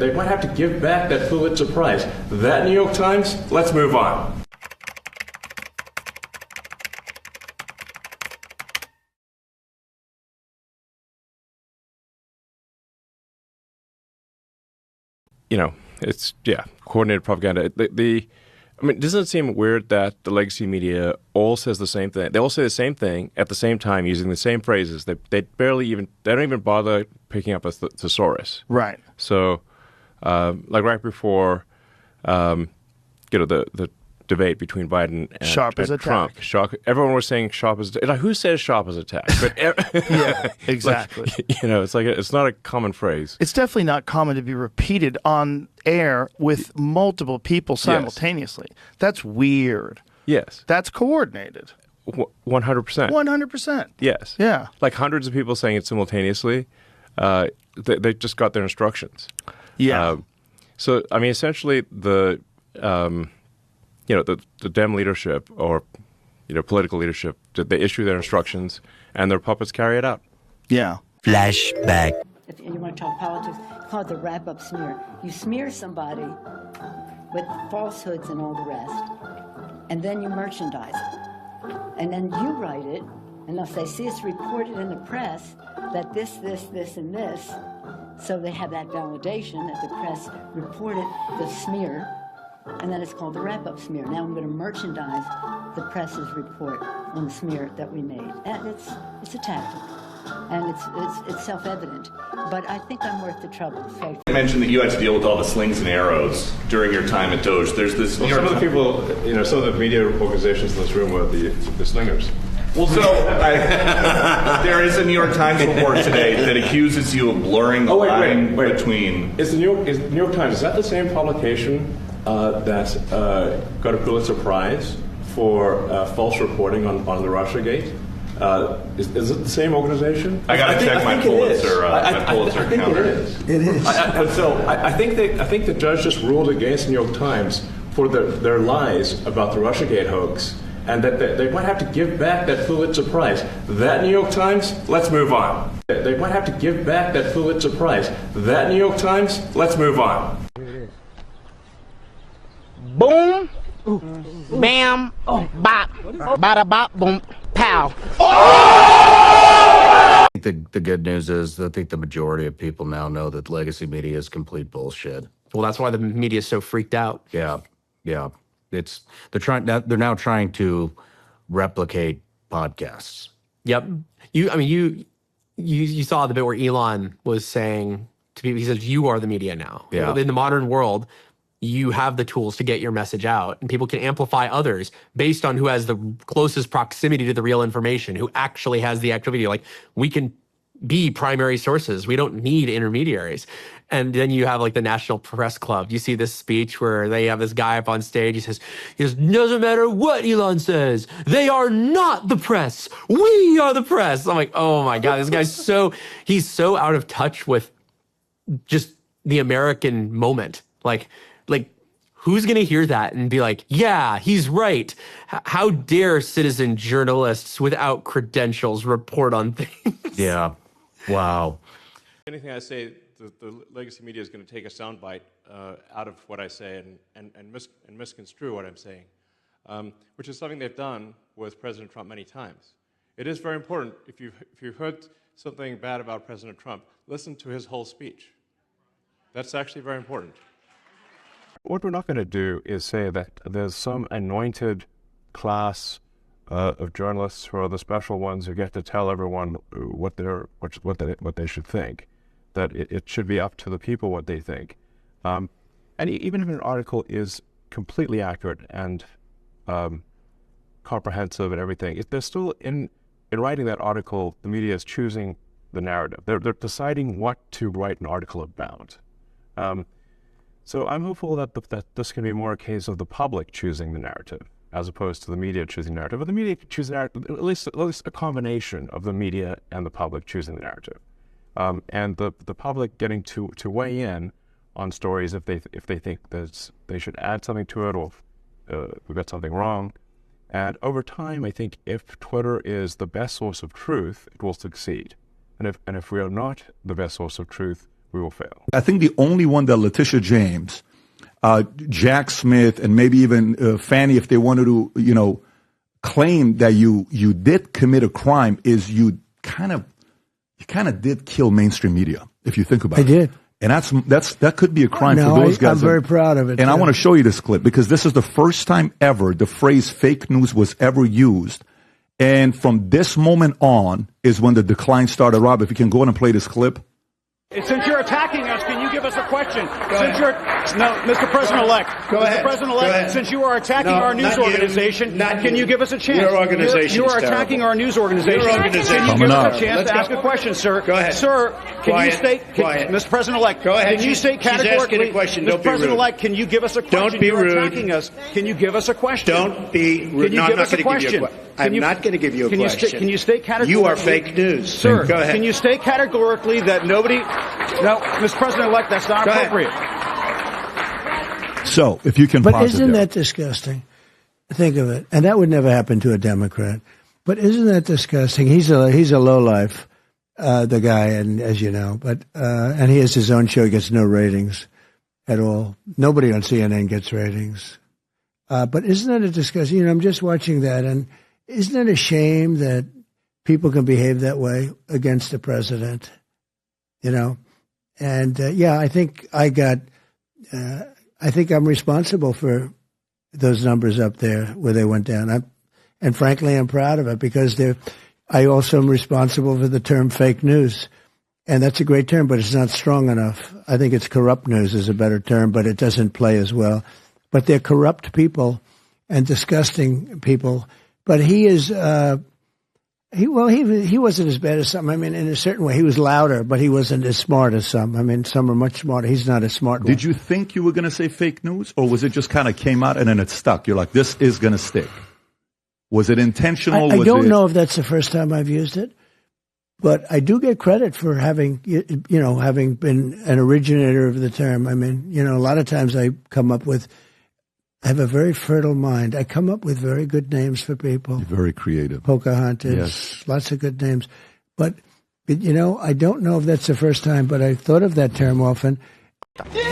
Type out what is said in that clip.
They might have to give back that Pulitzer Prize. That New York Times, let's move on. You know, it's, coordinated propaganda. I mean, doesn't it seem weird that the legacy media all says the same thing? They all say the same thing at the same time using the same phrases. They don't even bother picking up a thesaurus. Right. So, like right before, the debate between Biden and Sharp as Trump. attack. Everyone was saying sharp as attack. Like, who says sharp as attack? But yeah, exactly. Like, it's like it's not a common phrase. It's definitely not common to be repeated on air with multiple people simultaneously. Yes. That's weird. Yes. That's coordinated. 100%. 100%. Yes. Yeah. Like hundreds of people saying it simultaneously. They just got their instructions. Yeah. So, I mean, essentially the Dem leadership or, political leadership, they issue their instructions and their puppets carry it out. Yeah. Flashback. If you want to talk politics, it's called the wrap-up smear. You smear somebody with falsehoods and all the rest, and then you merchandise it. And then you write it, and if they see it's reported in the press that this, and this, so they have that validation that the press reported the smear, and then it's called the wrap-up smear. Now I'm going to merchandise the press's report on the smear that we made. And it's a tactic, and it's self-evident. But I think I'm worth the trouble. So You mentioned that you had to deal with all the slings and arrows during your time at Doge. There's this. Well, some of the people, some of the media organizations in this room were the slingers. Well, so there is a New York Times report today that accuses you of blurring the line between. Is the New York Times, is that the same publication that got a Pulitzer Prize for false reporting on the Russiagate? Is it the same organization? I got to check my Pulitzer. My Pulitzer I think counter. it is. I think the judge just ruled against the New York Times for their lies about the Russiagate hoax, and that they might have to give back that Pulitzer Prize. That New York Times, let's move on. They might have to give back that Pulitzer Prize. That New York Times, let's move on. Boom, bam, bop, bada bop, boom, pow. The good news is I think the majority of people now know that legacy media is complete bullshit. Well, that's why the media is so freaked out. Yeah. They're now trying to replicate podcasts. Yep. You saw the bit where Elon was saying to people, he says, you are the media now. Yeah. In the modern world, you have the tools to get your message out, and people can amplify others based on who has the closest proximity to the real information, who actually has the activity. Like, we can be primary sources. We don't need intermediaries. And then you have like the National Press Club. You see this speech where they have this guy up on stage. He says, doesn't matter what Elon says. They are not the press. We are the press. I'm like, oh my God, this guy's he's so out of touch with just the American moment. Like, who's going to hear that and be like, yeah, he's right. How dare citizen journalists without credentials report on things? Yeah. Wow. Anything I say, the legacy media is going to take a soundbite out of what I say and misconstrue what I'm saying, which is something they've done with President Trump many times. It is very important, if you've heard something bad about President Trump, listen to his whole speech. That's actually very important. What we're not going to do is say that there's some anointed class of journalists who are the special ones who get to tell everyone what they should think. That it should be up to the people what they think. And even if an article is completely accurate and comprehensive and everything, they're still in writing that article, the media is choosing the narrative. They're deciding what to write an article about. So I'm hopeful that this can be more a case of the public choosing the narrative as opposed to the media choosing the narrative. But the media choose the narrative, at least a combination of the media and the public choosing the narrative. And the public getting to weigh in on stories if they think that they should add something to it or we got something wrong. And over time, I think if Twitter is the best source of truth, it will succeed. And if we are not the best source of truth, we will fail. I think the only one that Letitia James, Jack Smith, and maybe even Fannie, if they wanted to, claim that you did commit a crime, is you kind of did kill mainstream media, if you think about it. I did. And that could be a crime for those guys. I'm very proud of it. And I want to show you this clip because this is the first time ever the phrase fake news was ever used. And from this moment on is when the decline started. Rob, if you can go on and play this clip. Since you're attacking us, can you give us a question? Mr. President-elect. Mr. President-elect, since you are attacking our news organization, can you give us a chance? Your organization. You are attacking our news organization. Your organization. Can you give us a chance to ask a question, sir? Go ahead. Sir, can you state, Quiet. Mr. President-elect, Go ahead. can you state categorically, She's asking a question. Don't Mr. be rude. President-elect, can you give us a question? Don't be You're rude. attacking us. Can you give us a question? Don't be rude. Can you give us a question? I'm not going to give you a question. Can you state categorically? You are fake news. Sir, go ahead. Can you state categorically that nobody... No, Mr. President-elect, that's not appropriate. So, if you can But pause isn't it there. that disgusting? Think of it. And that would never happen to a Democrat. But isn't that disgusting? He's a lowlife, the guy, and as you know. But and he has his own show. He gets no ratings at all. Nobody on CNN gets ratings. But isn't that a disgusting? I'm just watching that, and isn't it a shame that people can behave that way against the president? And I think I think I'm responsible for those numbers up there where they went down. And frankly, I'm proud of it because I also am responsible for the term fake news. And that's a great term, but it's not strong enough. I think it's corrupt news is a better term, but it doesn't play as well. But they're corrupt people and disgusting people. But he is, he wasn't as bad as some. I mean, in a certain way, he was louder, but he wasn't as smart as some. I mean, some are much smarter. He's not as smart. Did you think you were going to say fake news, or was it just kind of came out and then it stuck? You're like, this is going to stick. Was it intentional? I don't know if that's the first time I've used it, but I do get credit for having been an originator of the term. I mean, a lot of times I have a very fertile mind. I come up with very good names for people. You're very creative. Pocahontas, yes. Lots of good names. But I don't know if that's the first time, but I thought of that term often. They